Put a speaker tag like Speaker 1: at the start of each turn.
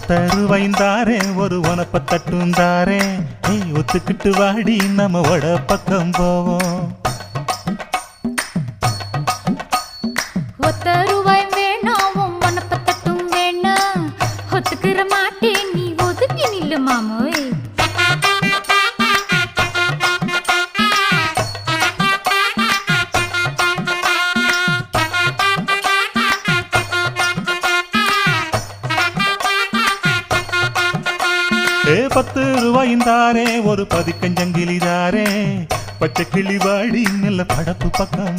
Speaker 1: ஒத்தருவைந்தாரே ஒரு உனப்ப தட்டுந்தாரே ஒத்துக்கிட்டு வாடி நம்ம வட பக்கம் போவோம்.
Speaker 2: ஒத்தருவாய் வேணாம் உனப்ப தட்டும் வேணாம் ஒத்துக்கிற மாட்டேன் நீ ஒதுங்கி நில்லு மாமோய்.
Speaker 1: ₹10 ஒரு பதிக்கஞ்சங்கிலிதாரே பச்சை கிளி வாடி நல்ல படப்பு பக்கம்